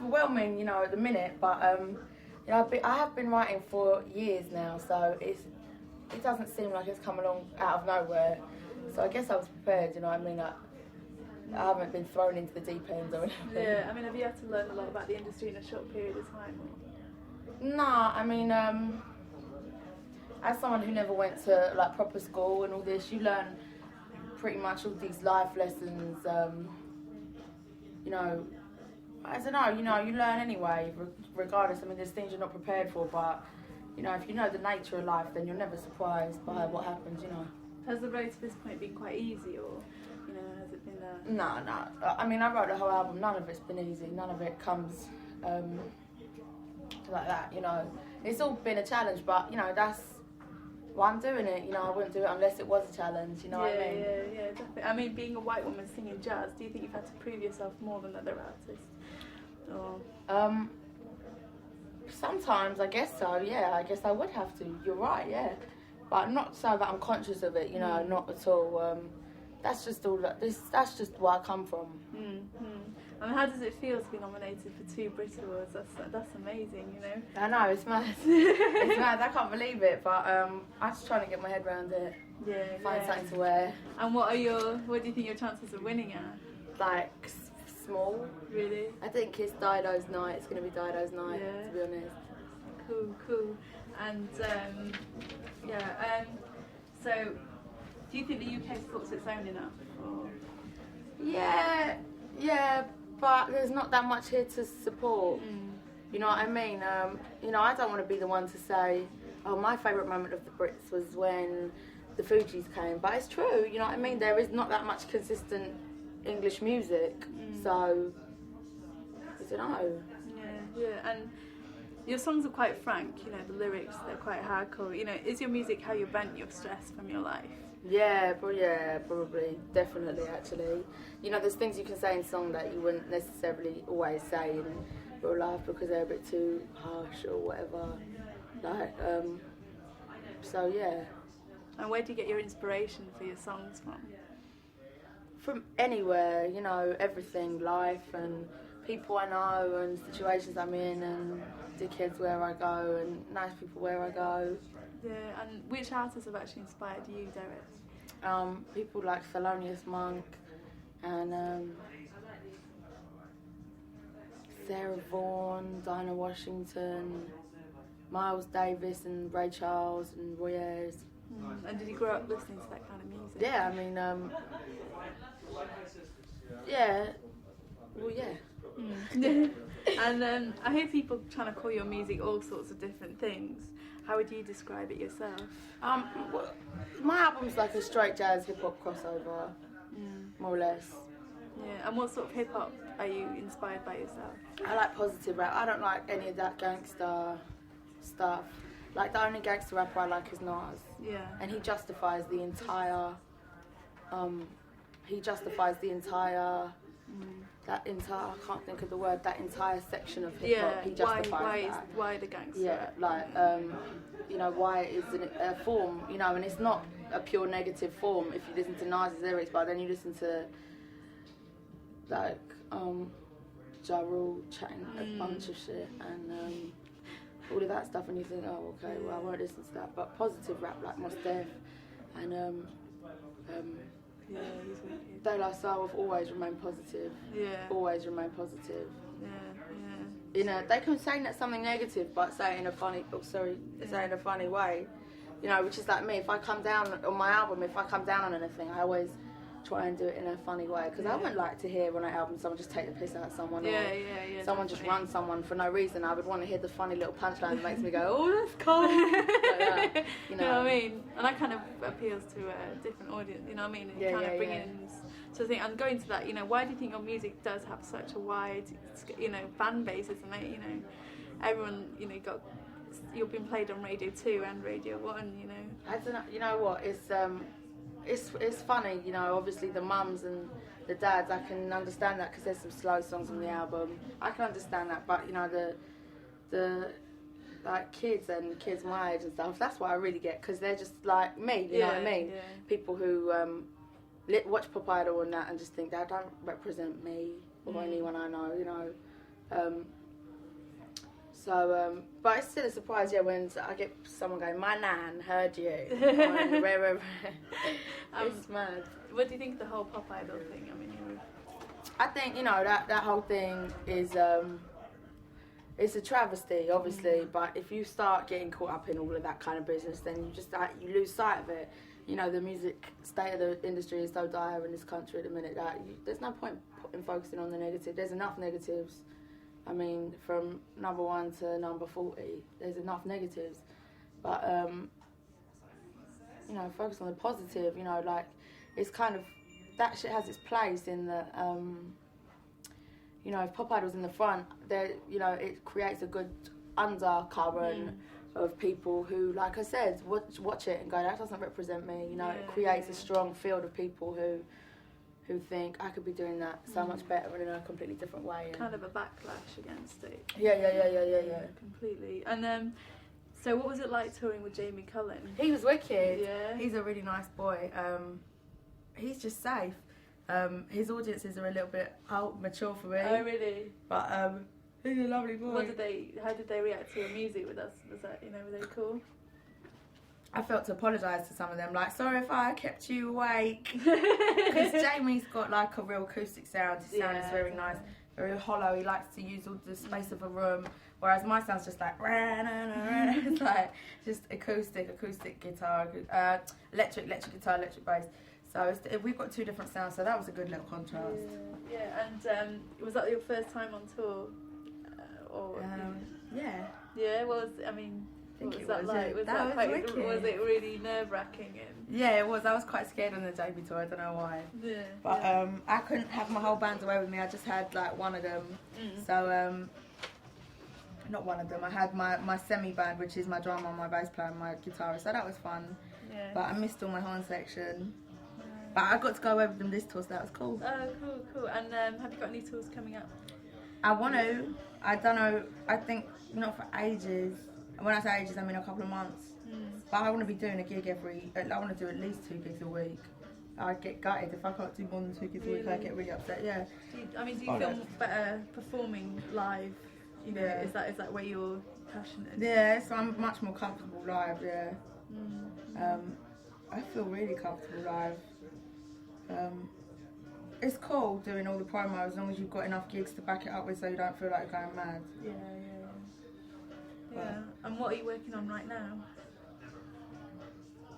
overwhelming, you know, at the minute, but you know, I have been writing for years now, so it doesn't seem like it's come along out of nowhere. So I guess I was prepared, you know what I mean? Like, I haven't been thrown into the deep end or anything. Yeah, I mean, have you had to learn a lot about the industry in a short period of time? Nah, I mean, as someone who never went to like proper school and all this, you learn pretty much all these life lessons. You know, I don't know. You know, you learn anyway, regardless. I mean, there's things you're not prepared for, but you know, if you know the nature of life, then you're never surprised by what happens. You know. Has the road to this point been quite easy, or you know, has it been? No. I mean, I wrote the whole album. None of it's been easy. None of it comes like that. You know, it's all been a challenge, but you know, that's why I'm doing it. You know, I wouldn't do it unless it was a challenge. You know what I mean? Yeah, definitely. I mean, being a white woman singing jazz, do you think you've had to prove yourself more than other artists? Or sometimes I guess so. Yeah, I guess I would have to. You're right. Yeah, but not so that I'm conscious of it. You know, not at all. That's just all. That's just where I come from. And how does it feel to be nominated for 2 Brit Awards? That's amazing, you know. I know, it's mad. It's mad. I can't believe it, but I'm just trying to get my head around it. Yeah. Find something to wear. And what do you think your chances of winning are? Like small. Really? I think it's Dido's night. It's going to be Dido's night. Yeah. To be honest. Cool. And so, do you think the UK supports its own enough? Or? Yeah, but there's not that much here to support. You know what I mean? You know, I don't want to be the one to say, oh, my favourite moment of the Brits was when the Fugees came. But it's true, you know what I mean? There is not that much consistent English music. So, I don't know. Yeah, and your songs are quite frank, you know, the lyrics, they're quite hardcore. You know, is your music how you vent your stress from your life? Yeah, probably, definitely, actually. You know, there's things you can say in song that you wouldn't necessarily always say in real life because they're a bit too harsh or whatever. Like, so yeah. And where do you get your inspiration for your songs from? From anywhere, you know, everything, life and people I know and situations I'm in and dickheads where I go and nice people where I go. Yeah, and which artists have actually inspired you, Derek? People like Thelonious Monk and Sarah Vaughan, Dinah Washington, Miles Davis and Ray Charles and Roy Ayers. And did you grow up listening to that kind of music? Yeah, I mean, yeah. Well, yeah. And I hear people trying to call your music all sorts of different things. How would you describe it yourself? Well, my album's like a straight jazz hip hop crossover, more or less. Yeah, and what sort of hip hop are you inspired by yourself? I like positive rap. I don't like any of that gangster stuff. Like the only gangster rapper I like is Nas. Yeah. And he justifies the entire. I can't think of the word, that entire section of hip hop, he justifies that. Why the gangster? Yeah, like, you know, why it is a form, you know, and it's not a pure negative form if you listen to Nas's lyrics, but then you listen to, like, Ja Rule chatting a bunch of shit, and all of that stuff, and you think, oh, okay, well, I won't listen to that, but positive rap, like Mos Def, and, yeah, he's wicked. De La Soul have always remained positive. Yeah. Always remain positive. Yeah. You know, they can say that something negative, but say it in a funny, say it in a funny way. You know, which is like me. If I come down on my album, if I come down on anything, I always try and do it in a funny way, because I wouldn't like to hear on an album someone just take the piss out of someone, or someone just run someone for no reason. I would want to hear the funny little punchline that makes me go, oh, that's cool. Like that, you know what I mean? And that kind of appeals to a different audience, you know what I mean? And kind of bring in, so I think, and going to that, you know, why do you think your music does have such a wide, you know, fan base, isn't it? You know, everyone, you know, you've been played on Radio 2 and Radio 1, you know. I don't know, you know what, it's funny, you know, obviously the mums and the dads, I can understand that because there's some slow songs on the album. I can understand that, but, you know, the like kids and kids my age and stuff, that's what I really get, because they're just like me, you know what I mean? Yeah. People who watch Pop Idol and that and just think that don't represent me or anyone I know, you know. But it's still a surprise, yeah, when I get someone going, my nan heard you. It's mad. What do you think of the whole pop idol thing? I mean, I think, you know, that whole thing is, it's a travesty, obviously, but if you start getting caught up in all of that kind of business, then you just, you lose sight of it. You know, the music state of the industry is so dire in this country at the minute that there's no point in focusing on the negative. There's enough negatives. I mean, from number 1 to number 40, there's enough negatives. But, you know, focus on the positive, you know, like, it's kind of, that shit has its place in the, you know, if pop idol's in the front, there, you know, it creates a good undercurrent of people who, like I said, watch it and go, that doesn't represent me, you know, it creates a strong field of people who think I could be doing that so much better in a completely different way. And kind of a backlash against it. Yeah. Completely. And so what was it like touring with Jamie Cullen? He was wicked. Yeah. He's a really nice boy. He's just safe. His audiences are a little bit mature for me. Oh, really? But he's a lovely boy. How did they react to your music with us? Was that, you know, were they cool? I felt to apologise to some of them, like, sorry if I kept you awake. Because Jamie's got like a real acoustic sound. His sound is very nice, very hollow. He likes to use all the space of a room, whereas my sound's just like, it's like just acoustic guitar, electric guitar, electric bass. So we've got 2 different sounds, so that was a good little contrast. Yeah. And was that your first time on tour? Yeah. Yeah, what was that like? Was it really nerve-wracking? Yeah, it was. I was quite scared on the JB tour. I don't know why. Yeah. But I couldn't have my whole band away with me. I just had like one of them. So not one of them. I had my semi-band, which is my drummer, my bass player, and my guitarist. So that was fun. Yeah. But I missed all my horn section. But I got to go away with them this tour, so that was cool. Oh, cool. And have you got any tours coming up? I want to. I don't know. I think not for ages. When I say ages, I mean a couple of months. But I want to be doing a gig I want to do at least 2 gigs a week. I get gutted if I can't do more than 2 gigs a week. I get really upset. Yeah. Do you feel better performing live? You know, is that where you're passionate? Yeah, so I'm much more comfortable live. Yeah. I feel really comfortable live. It's cool doing all the promo as long as you've got enough gigs to back it up with, so you don't feel like you're going mad. Yeah. And what are you working on right now?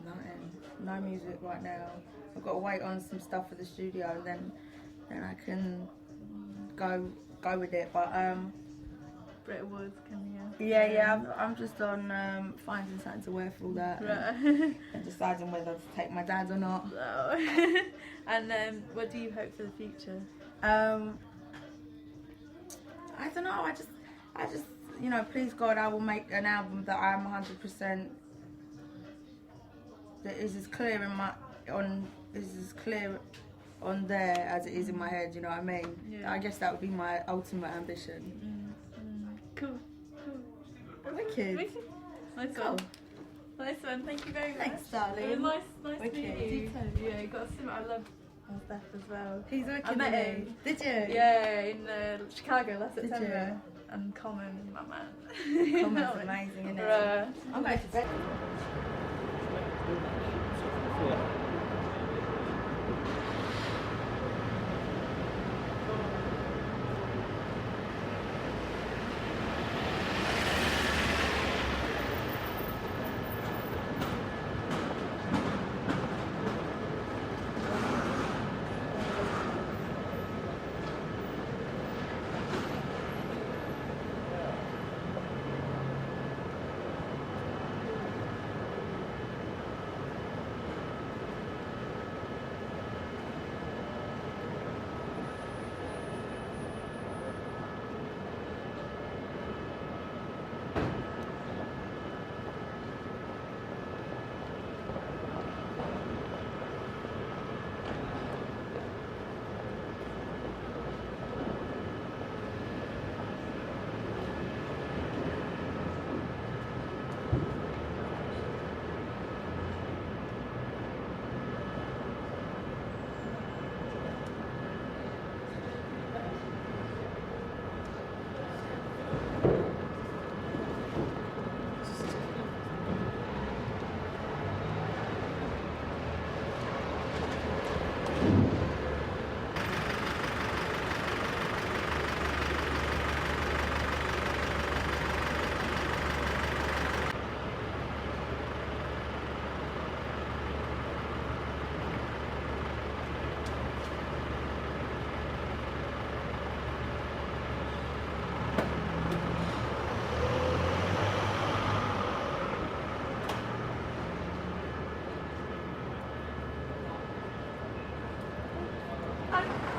Nothing. No music right now. I've got to wait on some stuff for the studio, and then I can go with it. But Brit Awards coming out. Yeah. I'm just on finding something to wear for all that, and deciding whether to take my dad or not. Oh. And what do you hope for the future? I don't know. I just, you know, please God, I will make an album that I'm 100%. That is as clear on there as it is in my head. You know what I mean? Yeah. I guess that would be my ultimate ambition. Cool. Wicked. Nice cool. Nice one. Thank you very much. Thanks, darling. Nice to meet you. Yeah, you got a similar. I love Steph as well. He's wicked. I met him. Did you? Yeah, in Chicago last September. And Common, my man. Common's amazing, isn't it? I'm going to bed.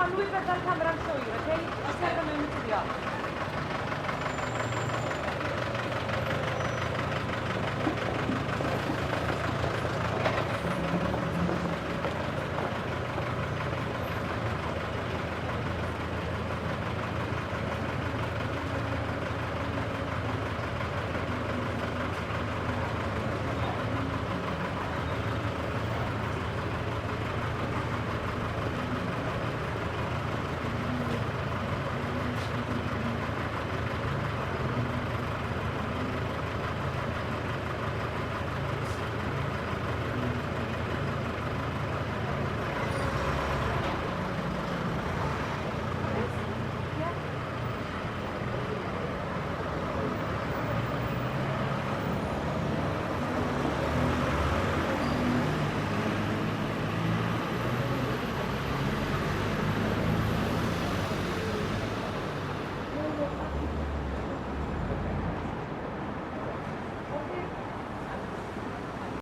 I'm with that camera, I'm showing you, okay?